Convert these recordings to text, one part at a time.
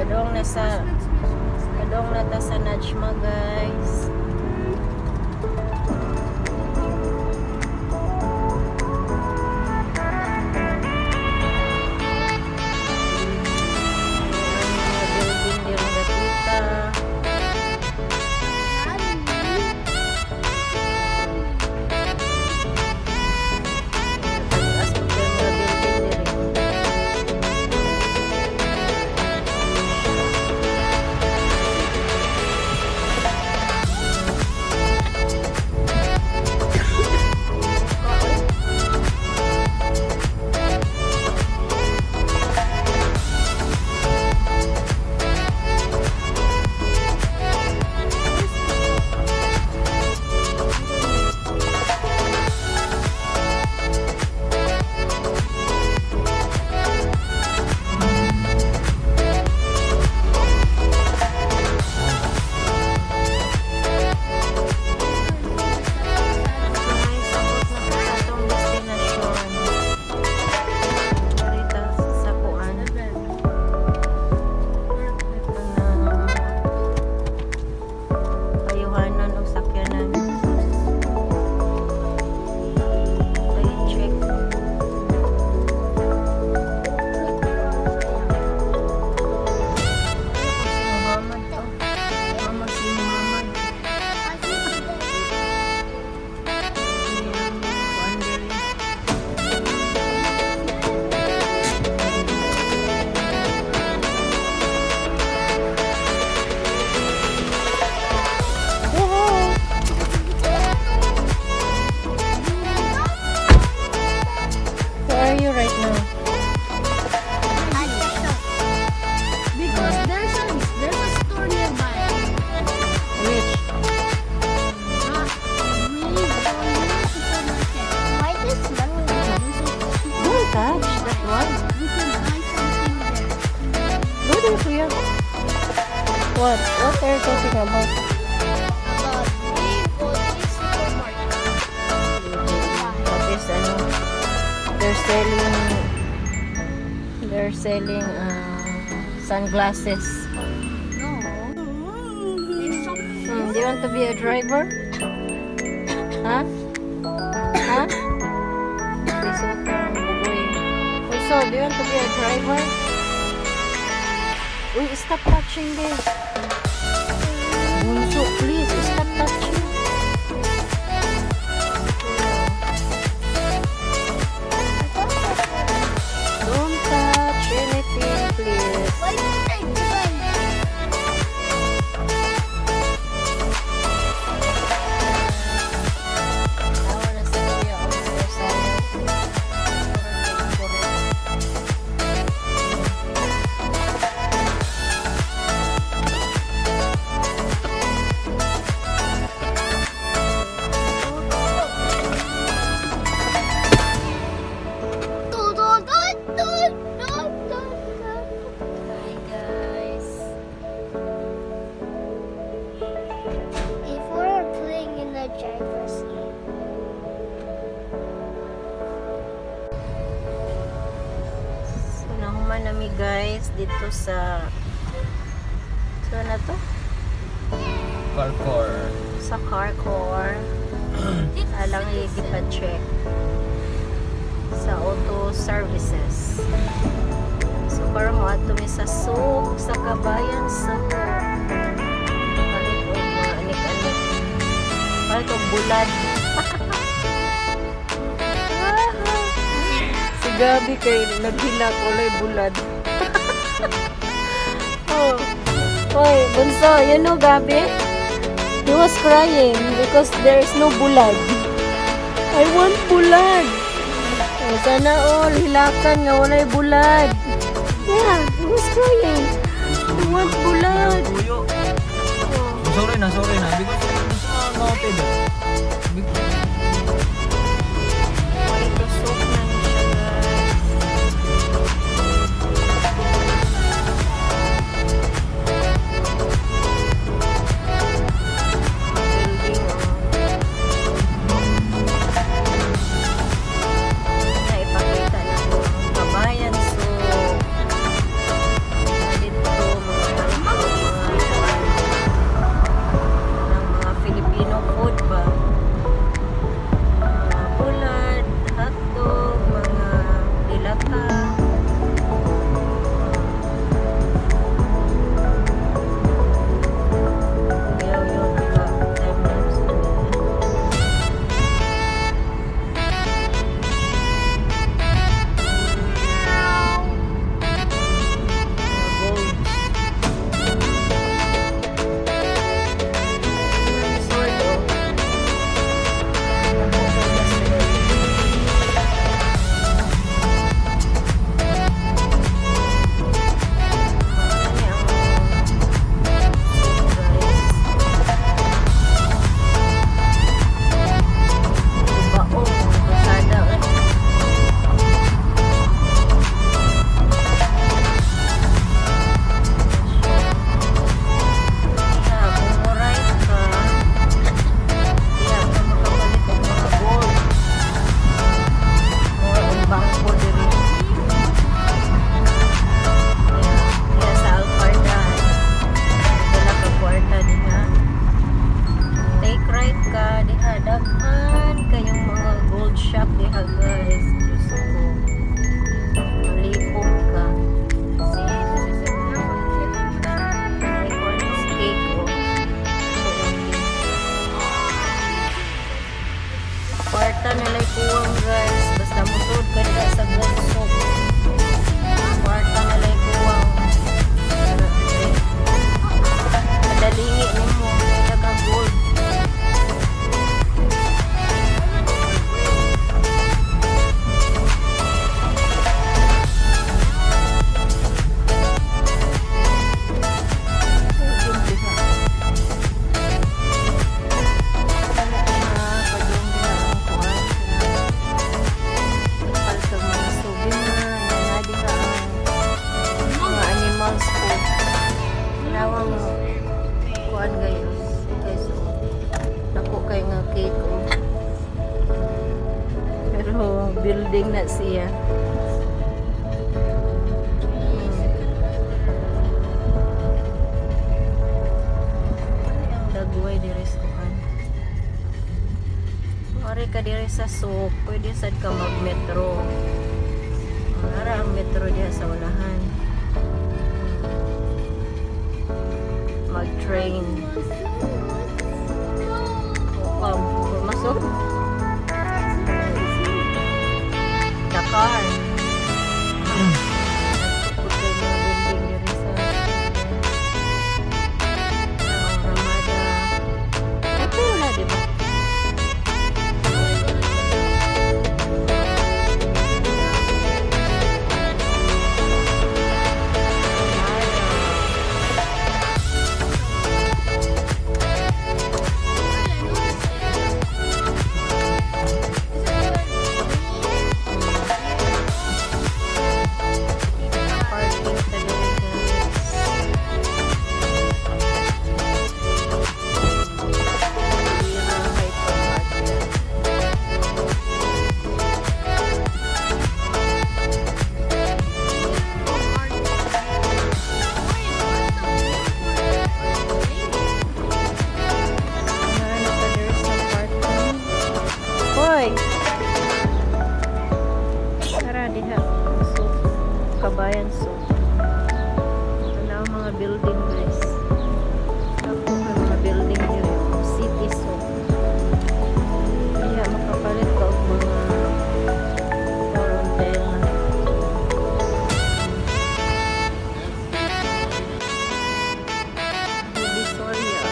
Kadong na ta sa Najma, guys. What are you talking about? They're selling sunglasses. Do you want to be a driver? Huh? Huh? So, do you want to be a driver? Uy, stop touching this. Bunso, please, stop touching. Don't touch anything, please. Nami guys dito sa na to? Carcore. Sa Carcore. Alang i-check sa auto services. So parang ato mi sa souk sa Kabayan sa palit o mga anik-anik. Palit o bulad. Gabi kay naghilak ulay bulad. Oh. Oy, bunso, you know Gabi? He was crying because there is no bulad. I want bulad. Oh, sana all hilakan nga walay bulad. Yeah, he was crying. I want bulad. Oh. Sorry na because it's not noted. siya. Dagway diri sa kan. Ori ka diri sa souk, pwede sad ka mag-metro. Ara ang metro diha sa ulahan. Mag-train. Masuk. Dakar. Nagpuputol ng building diri sa Ramada. Ito wala, diba? Tara diha. So, Kabayan so. Ito na ang mga building guys. Ito ang mga building dito. City so. Diha makapalit ka og mga hotel. Divisoria.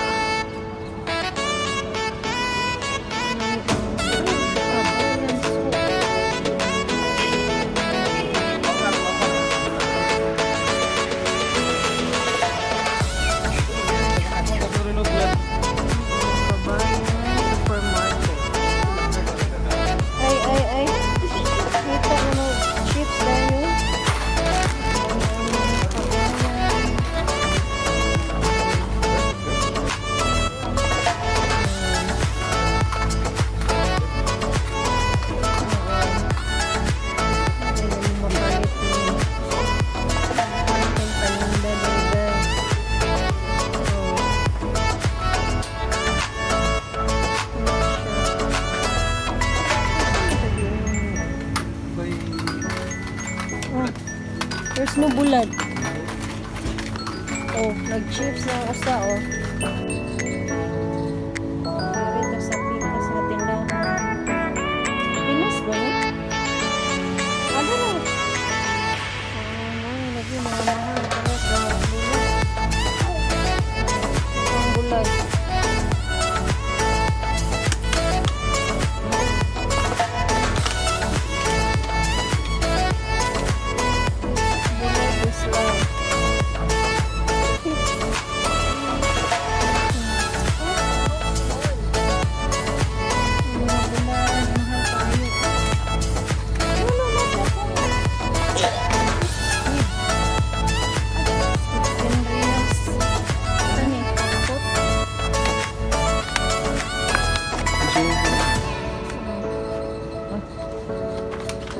There's no bulad. Oh, nag-chips na usa oh. Dito sa Pinas na tindahan. Pinas ba ni? Ano na? Lagi mga mahal. Tapos na bulad. Ang bulad.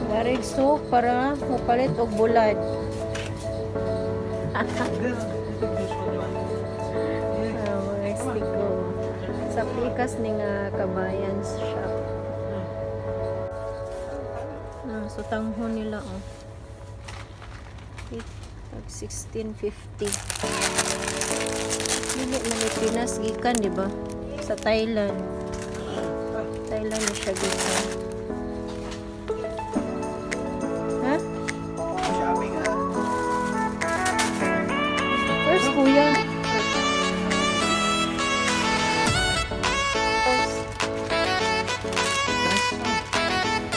Warig soap para mapalit og bulad. Mga stiko. Sa pikas ni nga Kabayan shop. So tanghon nila oh. 1650. Dili man Pinas gikan di ba? Sa Thailand. Thailand na siya gikan. Where's Kuya?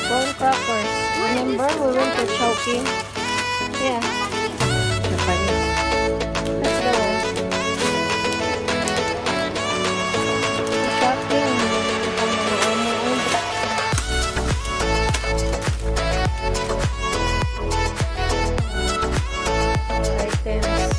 Corn crackers. Remember we went to Chowking? Yeah. Japanese. That's the one. Shopping. Items.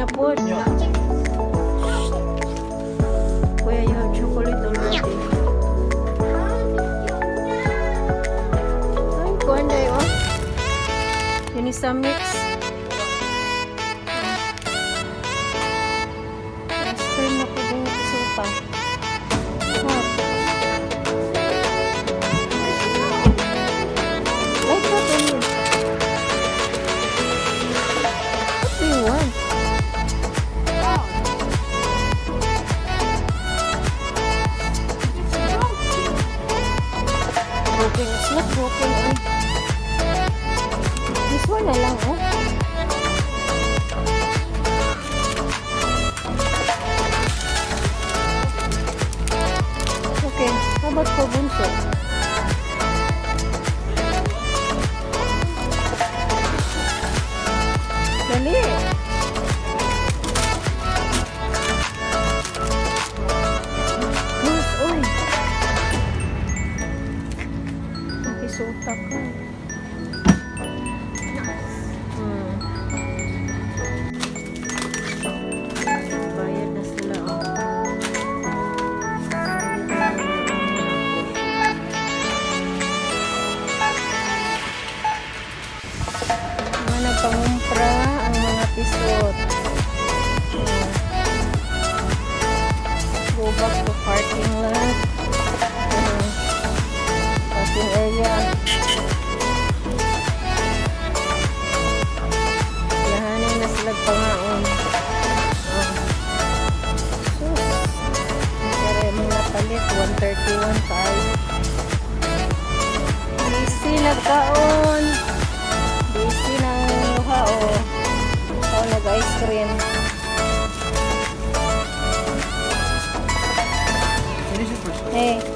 na po. Kuya, you have chocolate already. Ay, kuhan na yun. Yun is a mix. Ice cream na po din yung sopa. Like what do you? What do you want? Broken. It's not broken. This one na lang, oh. Okay. How about for bunso? Dali. Yes, oy. Nakisuta ka. Bayad na sila, oh. Mga nagpangumpra ang mga pisot. Go back to parking lot. Parking area. Lahanin na sila pangaon. Kaya mong napalit, 131 tayo. Busy nagkaon. Busy ng luha, oh. Ikaw nag-ice cream. Finish it first. Hey.